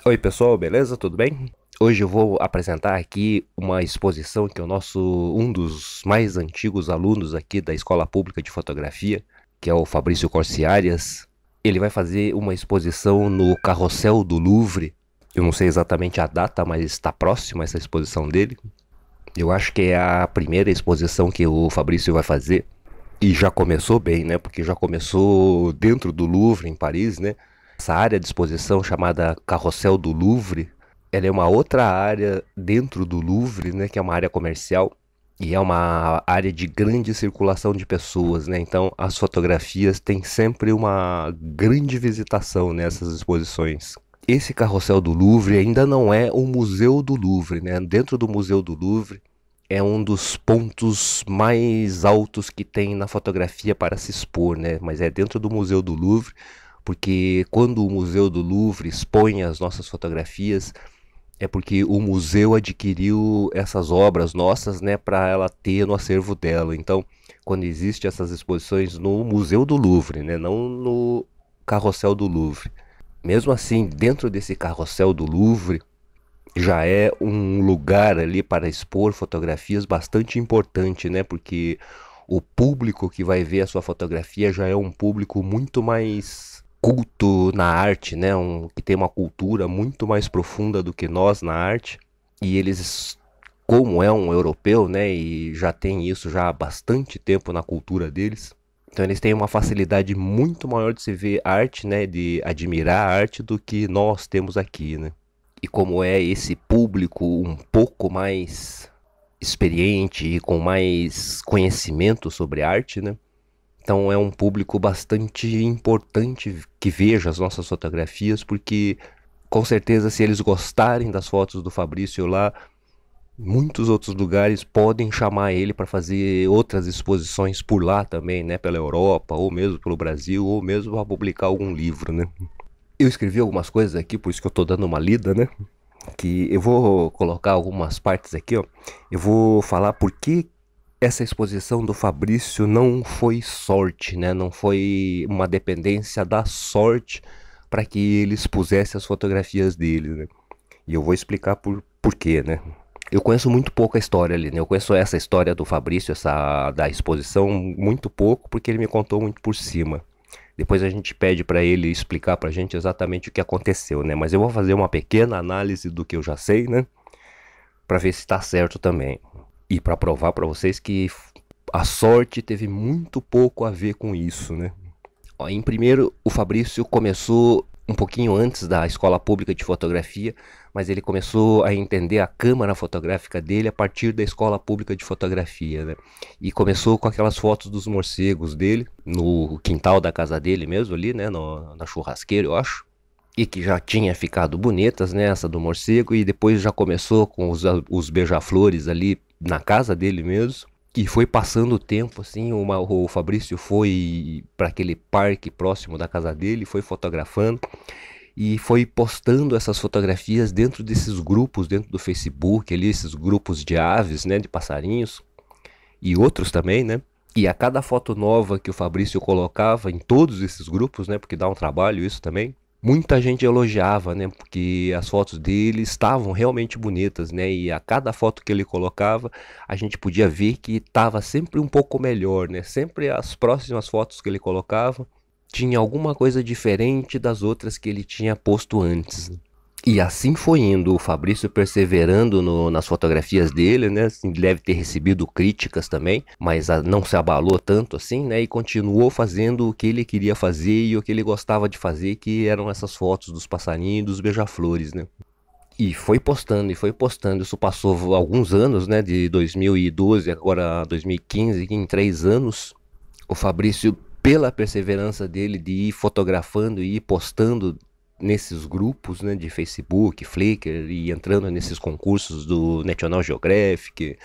Oi pessoal, beleza? Tudo bem? Hoje eu vou apresentar aqui uma exposição que um dos mais antigos alunos aqui da Escola Pública de Fotografia, que é o Fabrício Corsiarias, ele vai fazer uma exposição no Carrossel do Louvre. Eu não sei exatamente a data, mas está próxima essa exposição dele. Eu acho que é a primeira exposição que o Fabrício vai fazer. E já começou bem, né? Porque já começou dentro do Louvre, em Paris, né? Essa área de exposição chamada Carrossel do Louvre, ela é uma outra área dentro do Louvre, né? Que é uma área comercial e é uma área de grande circulação de pessoas, né? Então as fotografias têm sempre uma grande visitação nessas exposições. Esse Carrossel do Louvre ainda não é o Museu do Louvre, né? Dentro do Museu do Louvre é um dos pontos mais altos que tem na fotografia para se expor, né? Mas é dentro do Museu do Louvre, porque quando o Museu do Louvre expõe as nossas fotografias, é porque o museu adquiriu essas obras nossas, né, para ela ter no acervo dela. Então, quando existem essas exposições no Museu do Louvre, né, não no Carrossel do Louvre. Mesmo assim, dentro desse Carrossel do Louvre, já é um lugar ali para expor fotografias bastante importante, né? Porque o público que vai ver a sua fotografia já é um público muito mais culto na arte, né? Que tem uma cultura muito mais profunda do que nós na arte. E eles, como é um europeu, né? E já tem isso já há bastante tempo na cultura deles. Então eles têm uma facilidade muito maior de se ver arte, né? De admirar a arte do que nós temos aqui, né? E como é esse público um pouco mais experiente e com mais conhecimento sobre arte, né? Então é um público bastante importante que veja as nossas fotografias, porque com certeza se eles gostarem das fotos do Fabrício lá, muitos outros lugares podem chamar ele para fazer outras exposições por lá também, né? Pela Europa, ou mesmo pelo Brasil, ou mesmo para publicar algum livro, né? Eu escrevi algumas coisas aqui, por isso que eu tô dando uma lida, né? Que eu vou colocar algumas partes aqui, ó. Eu vou falar por que essa exposição do Fabrício não foi sorte, né? Não foi uma dependência da sorte para que ele expusesse as fotografias dele, né? E eu vou explicar por quê, né? Eu conheço muito pouco a história ali, né? Eu conheço essa história do Fabrício, essa da exposição, muito pouco, porque ele me contou muito por cima. Depois a gente pede para ele explicar para a gente exatamente o que aconteceu, né? Mas eu vou fazer uma pequena análise do que eu já sei, né? Para ver se está certo também. E para provar para vocês que a sorte teve muito pouco a ver com isso, né? Ó, em primeiro, o Fabrício começou um pouquinho antes da escola pública de fotografia, mas ele começou a entender a câmara fotográfica dele a partir da escola pública de fotografia, né? E começou com aquelas fotos dos morcegos dele, no quintal da casa dele mesmo, ali, né? Na churrasqueira, eu acho. E que já tinha ficado bonitas, né? Essa do morcego, e depois já começou com os beija-flores ali na casa dele mesmo. E foi passando o tempo, assim, o Fabrício foi para aquele parque próximo da casa dele, foi fotografando e foi postando essas fotografias dentro desses grupos, dentro do Facebook, ali, esses grupos de aves, né, de passarinhos e outros também, né? E a cada foto nova que o Fabrício colocava em todos esses grupos, né, porque dá um trabalho isso também, muita gente elogiava, né? Porque as fotos dele estavam realmente bonitas, né? E a cada foto que ele colocava, a gente podia ver que estava sempre um pouco melhor, né? Sempre as próximas fotos que ele colocava tinha alguma coisa diferente das outras que ele tinha posto antes. E assim foi indo, o Fabrício perseverando nas fotografias dele, né? Assim, deve ter recebido críticas também, mas não se abalou tanto assim, né? E continuou fazendo o que ele queria fazer e o que ele gostava de fazer, que eram essas fotos dos passarinhos e dos beija-flores, né? E foi postando, e foi postando. Isso passou alguns anos, né? De 2012, agora 2015, em 3 anos, o Fabrício, pela perseverança dele de ir fotografando e ir postando nesses grupos, né, de Facebook, Flickr e entrando nesses concursos do National Geographic,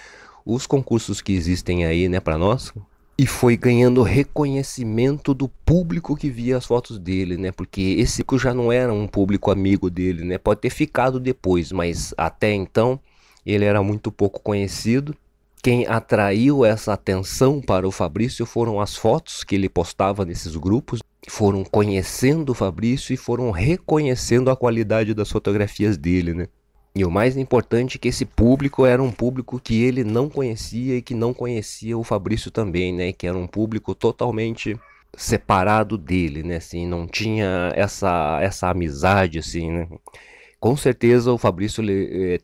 os concursos que existem aí, né, para nós, e foi ganhando reconhecimento do público que via as fotos dele, né? Porque esse público já não era um público amigo dele, né? Pode ter ficado depois, mas até então ele era muito pouco conhecido. Quem atraiu essa atenção para o Fabrício foram as fotos que ele postava nesses grupos, foram conhecendo o Fabrício e foram reconhecendo a qualidade das fotografias dele, né? E o mais importante é que esse público era um público que ele não conhecia e que não conhecia o Fabrício também, né? Que era um público totalmente separado dele, né? Assim, não tinha essa amizade, assim, né? Com certeza o Fabrício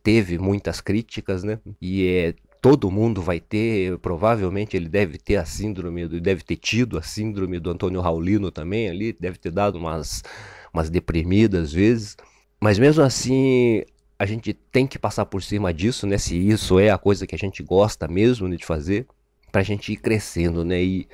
teve muitas críticas, né? E todo mundo vai ter, provavelmente ele deve ter a síndrome, deve ter tido a síndrome do Antônio Raulino também ali, deve ter dado umas deprimidas às vezes. Mas mesmo assim, a gente tem que passar por cima disso, né? Se isso é a coisa que a gente gosta mesmo, né, de fazer, pra gente ir crescendo, né? E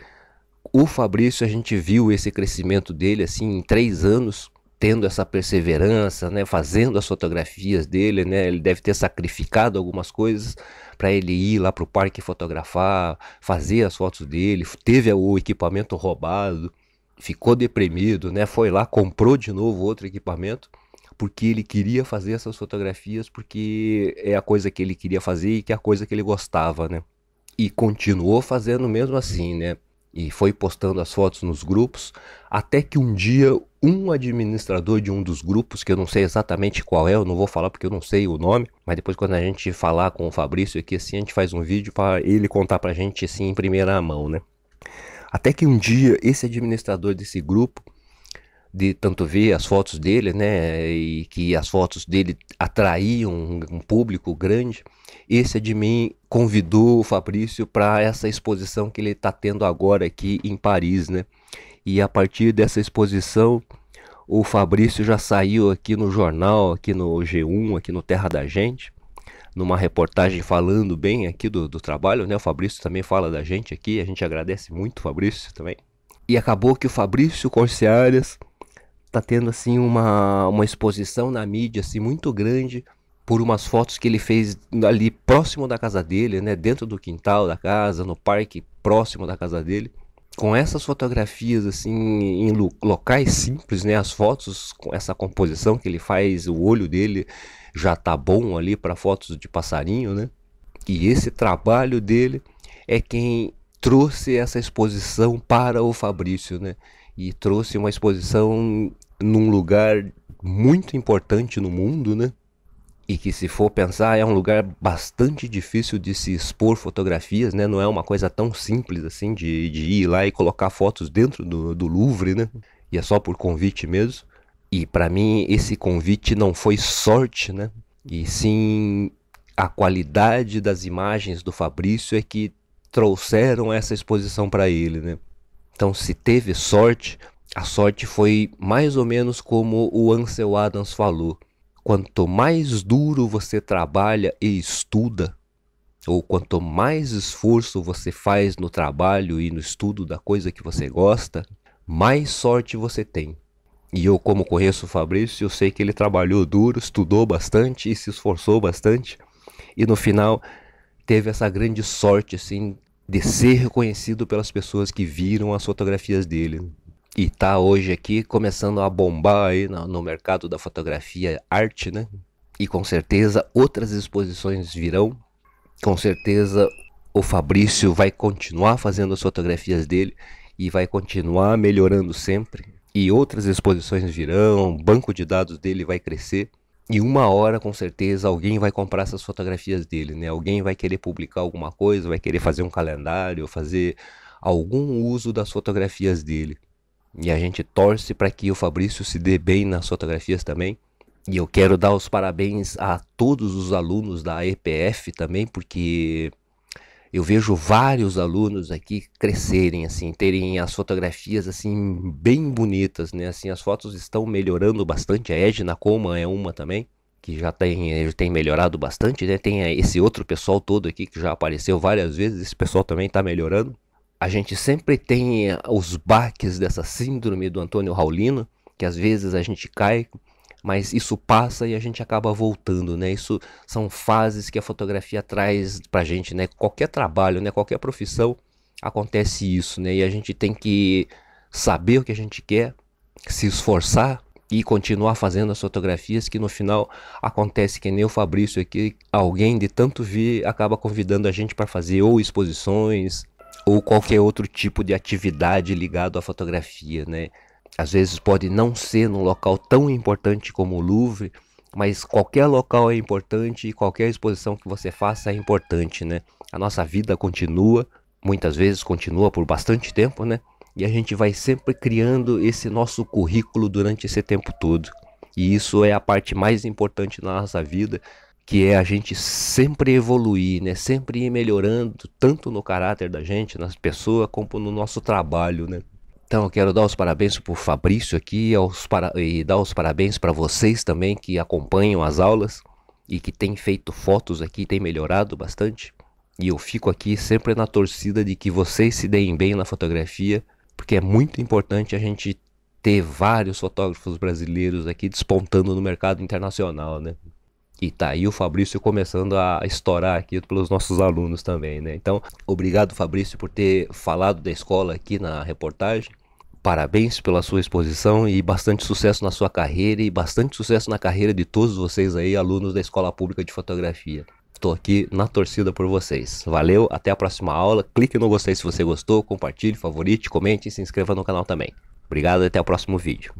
o Fabrício, a gente viu esse crescimento dele, assim, em 3 anos, tendo essa perseverança, né, fazendo as fotografias dele, né, ele deve ter sacrificado algumas coisas para ele ir lá para o parque fotografar, fazer as fotos dele, teve o equipamento roubado, ficou deprimido, né, foi lá, comprou de novo outro equipamento, porque ele queria fazer essas fotografias, porque é a coisa que ele queria fazer e que é a coisa que ele gostava, né, e continuou fazendo mesmo assim, né, e foi postando as fotos nos grupos, até que um dia um administrador de um dos grupos, que eu não sei exatamente qual é, eu não vou falar porque eu não sei o nome, mas depois quando a gente falar com o Fabrício aqui assim, a gente faz um vídeo para ele contar pra gente assim em primeira mão, né? Até que um dia esse administrador desse grupo, de tanto ver as fotos dele, né, e que as fotos dele atraíam um público grande, esse admin convidou o Fabrício para essa exposição que ele está tendo agora aqui em Paris, né? E a partir dessa exposição, o Fabrício já saiu aqui no jornal, aqui no G1, aqui no Terra da Gente, numa reportagem falando bem aqui do trabalho, né? O Fabrício também fala da gente aqui, a gente agradece muito o Fabrício também. E acabou que o Fabrício Corciárias tá tendo assim uma exposição na mídia assim muito grande por umas fotos que ele fez ali próximo da casa dele, né, dentro do quintal da casa, no parque próximo da casa dele, com essas fotografias assim em locais simples, né, as fotos com essa composição que ele faz, o olho dele já tá bom ali para fotos de passarinho, né? E esse trabalho dele é quem trouxe essa exposição para o Fabrício, né? E trouxe uma exposição num lugar muito importante no mundo, né? E que, se for pensar, é um lugar bastante difícil de se expor fotografias, né? Não é uma coisa tão simples assim de ir lá e colocar fotos dentro do Louvre, né? E é só por convite mesmo. E para mim esse convite não foi sorte, né? E sim a qualidade das imagens do Fabrício é que trouxeram essa exposição para ele, né? Então, se teve sorte, a sorte foi mais ou menos como o Ansel Adams falou. Quanto mais duro você trabalha e estuda, ou quanto mais esforço você faz no trabalho e no estudo da coisa que você gosta, mais sorte você tem. E eu, como conheço o Fabrício, eu sei que ele trabalhou duro, estudou bastante e se esforçou bastante. E no final teve essa grande sorte, assim, de ser reconhecido pelas pessoas que viram as fotografias dele. E tá hoje aqui começando a bombar aí no mercado da fotografia arte, né? E com certeza outras exposições virão. Com certeza o Fabrício vai continuar fazendo as fotografias dele e vai continuar melhorando sempre. E outras exposições virão, o banco de dados dele vai crescer. E uma hora, com certeza, alguém vai comprar essas fotografias dele, né? Alguém vai querer publicar alguma coisa, vai querer fazer um calendário, fazer algum uso das fotografias dele. E a gente torce para que o Fabrício se dê bem nas fotografias também. E eu quero dar os parabéns a todos os alunos da EPF também, porque eu vejo vários alunos aqui crescerem, assim, terem as fotografias assim bem bonitas, né? Assim, as fotos estão melhorando bastante. A Edna Coleman é uma também, que já tem melhorado bastante, né? Tem esse outro pessoal todo aqui que já apareceu várias vezes, esse pessoal também está melhorando. A gente sempre tem os baques dessa síndrome do Antônio Raulino, que às vezes a gente cai, mas isso passa e a gente acaba voltando, né? Isso são fases que a fotografia traz pra gente, né? Qualquer trabalho, né? Qualquer profissão acontece isso, né? E a gente tem que saber o que a gente quer, se esforçar e continuar fazendo as fotografias, que no final acontece que nem o Fabrício aqui, alguém de tanto ver acaba convidando a gente para fazer ou exposições ou qualquer outro tipo de atividade ligado à fotografia, né? Às vezes pode não ser num local tão importante como o Louvre, mas qualquer local é importante e qualquer exposição que você faça é importante, né? A nossa vida continua, muitas vezes continua por bastante tempo, né? E a gente vai sempre criando esse nosso currículo durante esse tempo todo. E isso é a parte mais importante na nossa vida, que é a gente sempre evoluir, né? Sempre ir melhorando, tanto no caráter da gente, nas pessoas, como no nosso trabalho, né? Então eu quero dar os parabéns para o Fabrício aqui e dar os parabéns para vocês também que acompanham as aulas e que têm feito fotos aqui, têm melhorado bastante. E eu fico aqui sempre na torcida de que vocês se deem bem na fotografia, porque é muito importante a gente ter vários fotógrafos brasileiros aqui despontando no mercado internacional, né? E tá aí o Fabrício começando a estourar aqui pelos nossos alunos também, né? Então, obrigado, Fabrício, por ter falado da escola aqui na reportagem. Parabéns pela sua exposição e bastante sucesso na sua carreira e bastante sucesso na carreira de todos vocês aí, alunos da Escola Pública de Fotografia. Estou aqui na torcida por vocês. Valeu, até a próxima aula. Clique no gostei se você gostou, compartilhe, favorite, comente e se inscreva no canal também. Obrigado e até o próximo vídeo.